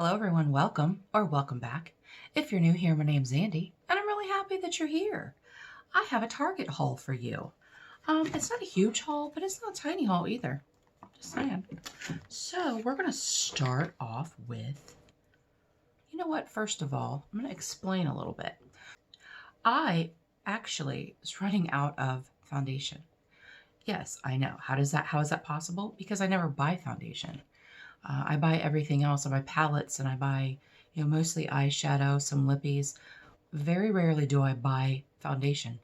Hello everyone, welcome or welcome back. If you're new here, my name's Andi, and I'm really happy that you're here. I have a Target haul for you. It's not a huge haul, but it's not a tiny haul either. Just saying. So we're going to start off with, you know what, first of all, I'm going to explain a little bit. I actually was running out of foundation. Yes, I know. How is that possible? Because I never buy foundation. I buy everything else. I buy palettes and I buy, mostly eyeshadow, some lippies. Very rarely do I buy foundation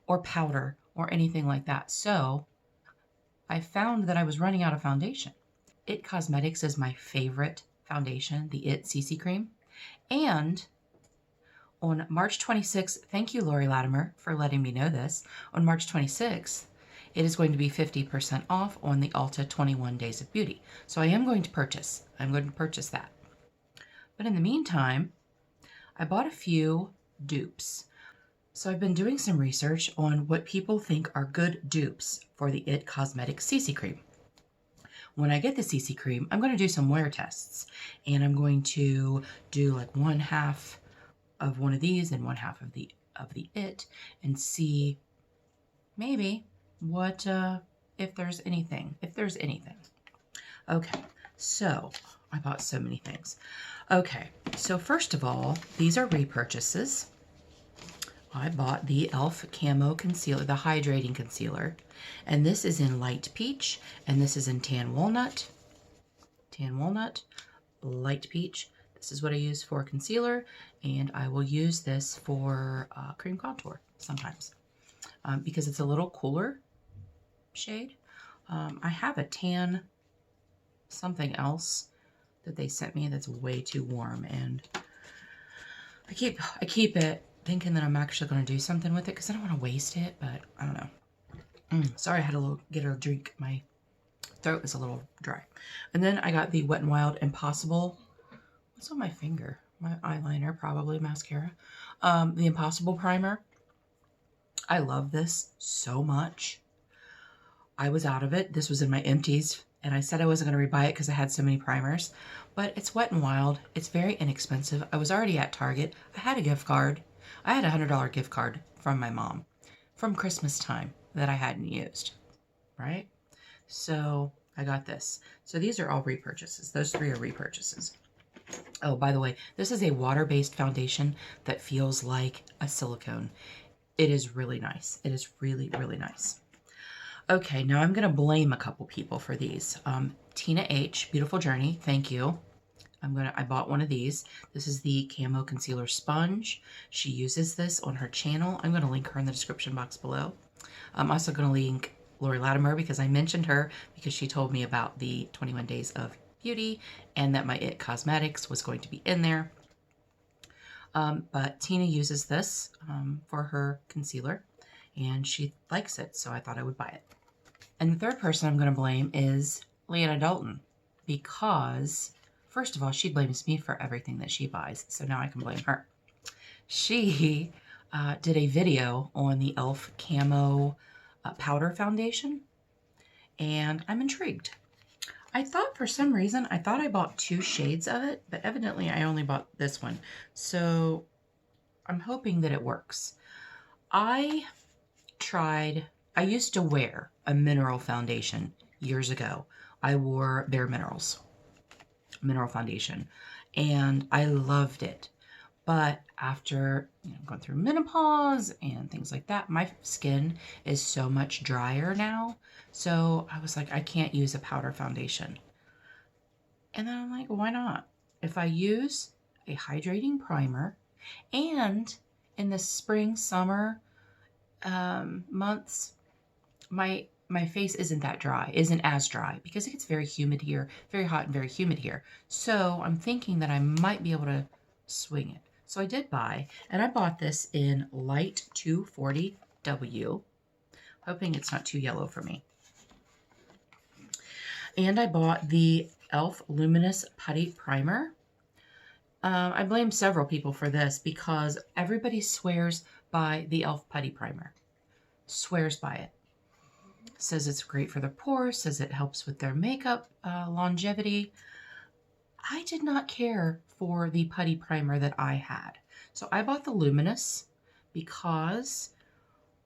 or powder or anything like that. So I found that I was running out of foundation. IT Cosmetics is my favorite foundation, the IT Cc Cream. And on March 26th, thank you, Laurie Latimer, for letting me know this. On March 26th, it is going to be 50% off on the Ulta 21 Days of Beauty. So I am going to purchase. I'm going to purchase that. But in the meantime, I bought a few dupes. So I've been doing some research on what people think are good dupes for the IT Cosmetics CC Cream. When I get the CC Cream, I'm going to do some wear tests. And I'm going to do like one half of one of these and one half of the IT and see maybe what if there's anything. Okay, so I bought so many things. Okay, so first of all, these are repurchases. I bought the e.l.f. Camo Concealer, the hydrating concealer, and this is in light peach, and this is in tan walnut, light peach. This is what I use for concealer, and I will use this for cream contour sometimes because it's a little cooler shade. I have a tan something else that they sent me that's way too warm, and I keep it thinking that I'm actually going to do something with it because I don't want to waste it, but I don't know. Sorry, I had to get a drink. My throat is a little dry. And then I got the Wet n Wild Impossible. What's on my finger? My eyeliner, probably mascara. The Impossible Primer. I love this so much. I was out of it. This was in my empties, and I said I wasn't going to rebuy it because I had so many primers. But it's Wet n Wild. It's very inexpensive. I was already at Target. I had a gift card. I had a $100 gift card from my mom from Christmas time that I hadn't used, right? So I got this. So these are all repurchases. Those three are repurchases. Oh, by the way, this is a water-based foundation that feels like a silicone. It is really nice. It is really, really nice. Okay, now I'm going to blame a couple people for these. Tina H, Beautiful Journey, thank you. I bought one of these. This is the Camo Concealer Sponge. She uses this on her channel. I'm going to link her in the description box below. I'm also going to link Laurie Latimer because I mentioned her because she told me about the 21 Days of Beauty and that my IT Cosmetics was going to be in there. But Tina uses this for her concealer, and she likes it, so I thought I would buy it. And the third person I'm going to blame is Leanna Dalton because, first of all, she blames me for everything that she buys, so now I can blame her. She did a video on the e.l.f. Camo Powder Foundation, and I'm intrigued. I thought for some reason, I bought 2 shades of it, but evidently I only bought this one. So I'm hoping that it works. I used to wear a mineral foundation years ago. I wore Bare Minerals mineral foundation, and I loved it. But after going through menopause and things like that, my skin is so much drier now. So I was like, I can't use a powder foundation. And then I'm like, well, why not? If I use a hydrating primer, and in the spring, summer months, my face isn't as dry because it gets very humid here, very hot and very humid here. So I'm thinking that I might be able to swing it. So I did buy, and I bought this in light 240W, hoping it's not too yellow for me. And I bought the e.l.f. Luminous Putty Primer. I blame several people for this because everybody swears by the e.l.f. Putty Primer. Swears by it. Says it's great for their pores, says it helps with their makeup longevity. I did not care for the putty primer that I had. So I bought the Luminous because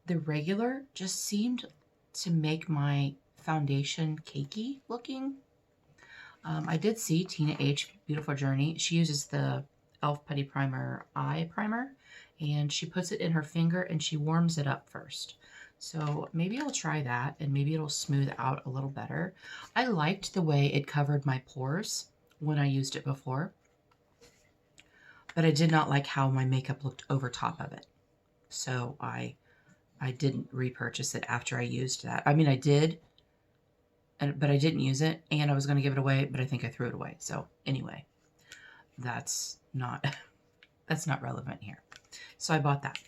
the regular just seemed to make my foundation cakey looking. I did see Tina H. Beautiful Journey. She uses the e.l.f. Putty Primer Eye Primer, and she puts it in her finger and she warms it up first. So maybe I'll try that and maybe it'll smooth out a little better. I liked the way it covered my pores when I used it before, but I did not like how my makeup looked over top of it. So I didn't repurchase it after I used that. I mean, I did, but I didn't use it, and I was going to give it away, but I think I threw it away. So anyway, that's not that's not relevant here. So I bought that.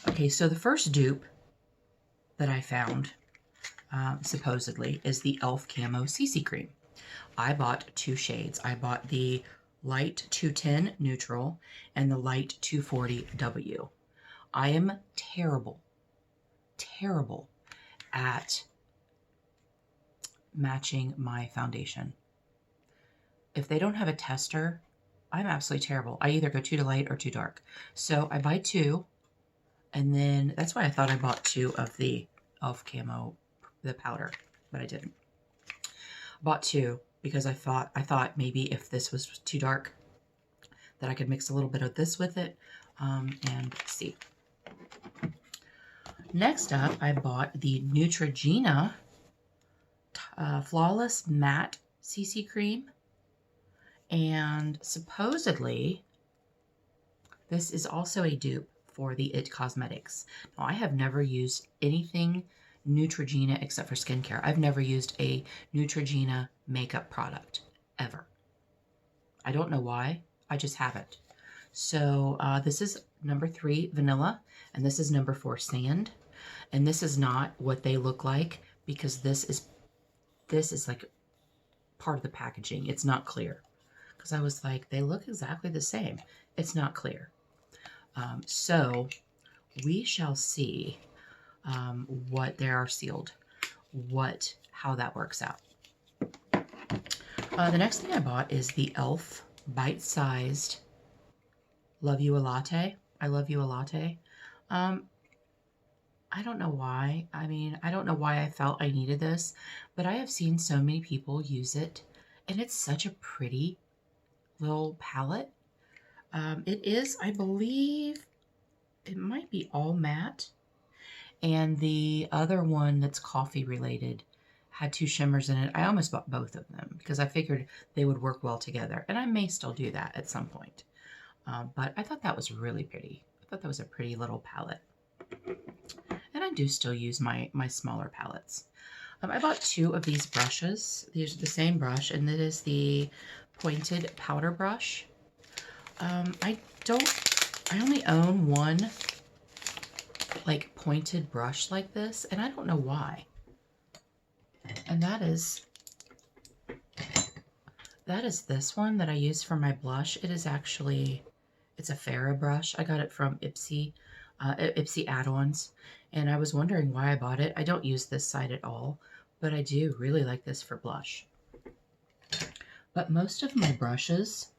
Okay, so the first dupe that I found, supposedly, is the e.l.f. Camo Cc Cream. I bought 2 shades. I bought the Light 210 Neutral and the Light 240 W. I am terrible at matching my foundation. If they don't have a tester, I'm absolutely terrible. I either go too light or too dark. So I buy 2, and then that's why I thought I bought 2 of the e.l.f. Camo, the powder, but I didn't. Bought 2 because I thought maybe if this was too dark that I could mix a little bit of this with it and see. Next up, I bought the Neutrogena Flawless Matte CC Cream. And supposedly, this is also a dupe for the IT Cosmetics. Now, I have never used anything Neutrogena except for skincare. I've never used a Neutrogena makeup product, ever. I don't know why. I just haven't. So this is number 3, Vanilla, and this is number 4, Sand. And this is not what they look like because this is like part of the packaging. It's not clear. Because I was like, they look exactly the same. It's not clear. So we shall see what they are sealed, how that works out. The next thing I bought is the e.l.f. bite-sized Love You a Latte. I Love You a Latte. I don't know why. I mean, I don't know why I felt I needed this, but I have seen so many people use it, and it's such a pretty little palette. It is, I believe, it might be all matte, and the other one that's coffee related had 2 shimmers in it. I almost bought both of them because I figured they would work well together, and I may still do that at some point. But I thought that was really pretty. I thought that was a pretty little palette. And I do still use my smaller palettes. I bought 2 of these brushes. These are the same brush, and that is the pointed powder brush. I only own one like pointed brush like this, and I don't know why. And that is this one that I use for my blush. It is actually, it's a Farrah brush. I got it from Ipsy add-ons, and I was wondering why I bought it. I don't use this side at all, but I do really like this for blush. But most of my brushes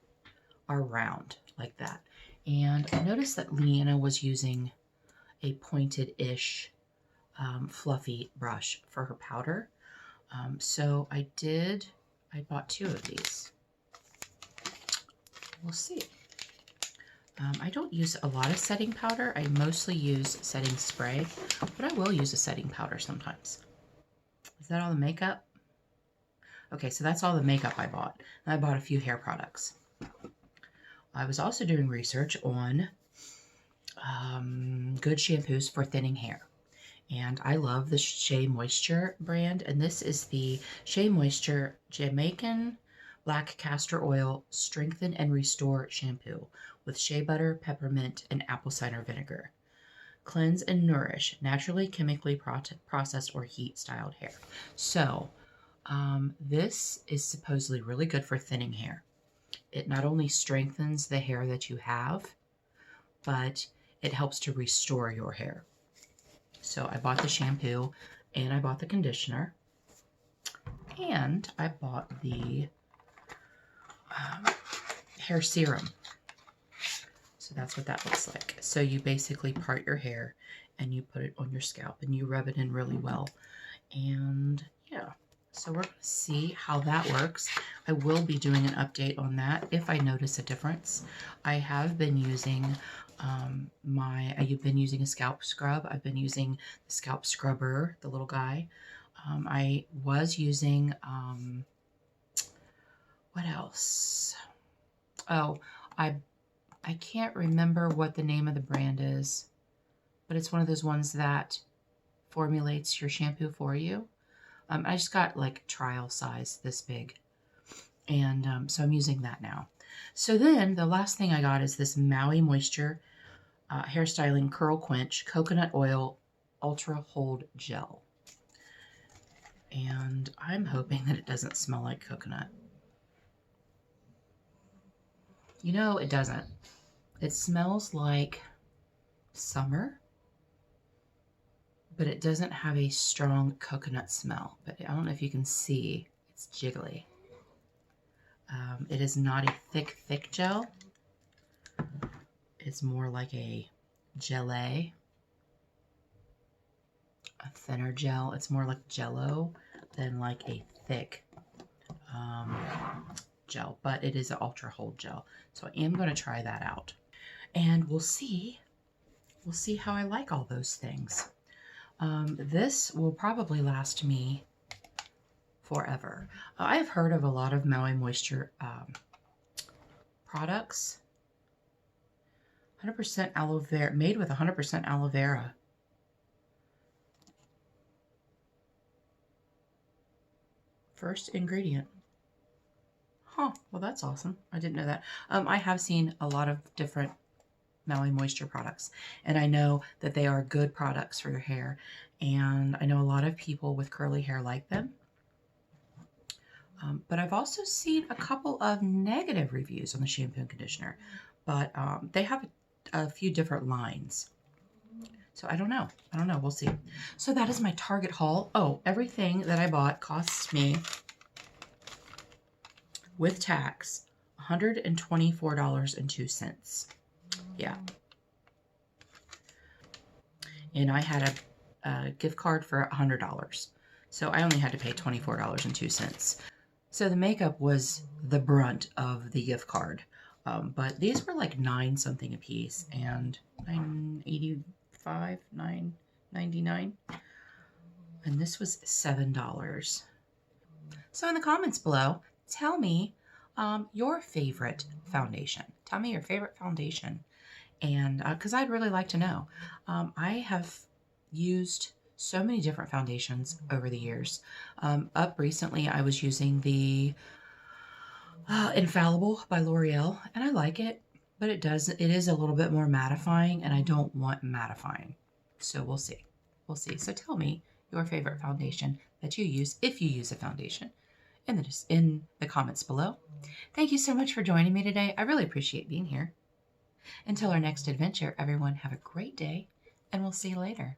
are round like that. And I noticed that Leanna was using a pointed-ish fluffy brush for her powder. So I bought 2 of these. We'll see. I don't use a lot of setting powder. I mostly use setting spray, but I will use a setting powder sometimes. Is that all the makeup? Okay, so that's all the makeup I bought. And I bought a few hair products. I was also doing research on good shampoos for thinning hair. And I love the Shea Moisture brand. And this is the Shea Moisture Jamaican Black Castor Oil Strengthen and Restore Shampoo with shea butter, peppermint, and apple cider vinegar. Cleanse and nourish naturally, chemically processed or heat-styled hair. So this is supposedly really good for thinning hair. It not only strengthens the hair that you have, but it helps to restore your hair. So I bought the shampoo, and I bought the conditioner, and I bought the hair serum. So that's what that looks like. So you basically part your hair and you put it on your scalp and you rub it in really well. And yeah, so we're going to see how that works. I will be doing an update on that if I notice a difference. I have been using I've been using a scalp scrub. I've been using the scalp scrubber, the little guy. I was using, what else? Oh, I can't remember what the name of the brand is, but it's one of those ones that formulates your shampoo for you. I just got like trial size this big, and so I'm using that now. So then the last thing I got is this Maui Moisture Hairstyling Curl Quench Coconut Oil Ultra Hold Gel. And I'm hoping that it doesn't smell like coconut. You know, it doesn't. It smells like summer, but it doesn't have a strong coconut smell. But I don't know if you can see, it's jiggly. It is not a thick gel. It's more like a gelée, a thinner gel. It's more like Jello than like a thick gel, but it is an ultra hold gel. So I am going to try that out, and we'll see how I like all those things. This will probably last me forever. I have heard of a lot of Maui Moisture products. 100% aloe vera, made with 100% aloe vera. First ingredient. Huh, well that's awesome. I didn't know that. I have seen a lot of different Maui Moisture products, and I know that they are good products for your hair, and I know a lot of people with curly hair like them. But I've also seen a couple of negative reviews on the shampoo and conditioner, but they have a few different lines. So I don't know. We'll see. So that is my Target haul. Oh, everything that I bought costs me, with tax, $124.02. Yeah. And I had a gift card for $100. So I only had to pay $24.02. So the makeup was the brunt of the gift card. But these were like $9 something a piece, and $9.85, $9.99. And this was $7. So in the comments below, tell me your favorite foundation. Tell me your favorite foundation. And because I'd really like to know. I have used so many different foundations over the years. Up recently, I was using the Infallible by L'Oreal, and I like it, but it is a little bit more mattifying, and I don't want mattifying. So we'll see. So tell me your favorite foundation that you use, if you use a foundation, in the comments below. Thank you so much for joining me today. I really appreciate being here. Until our next adventure, everyone have a great day, and we'll see you later.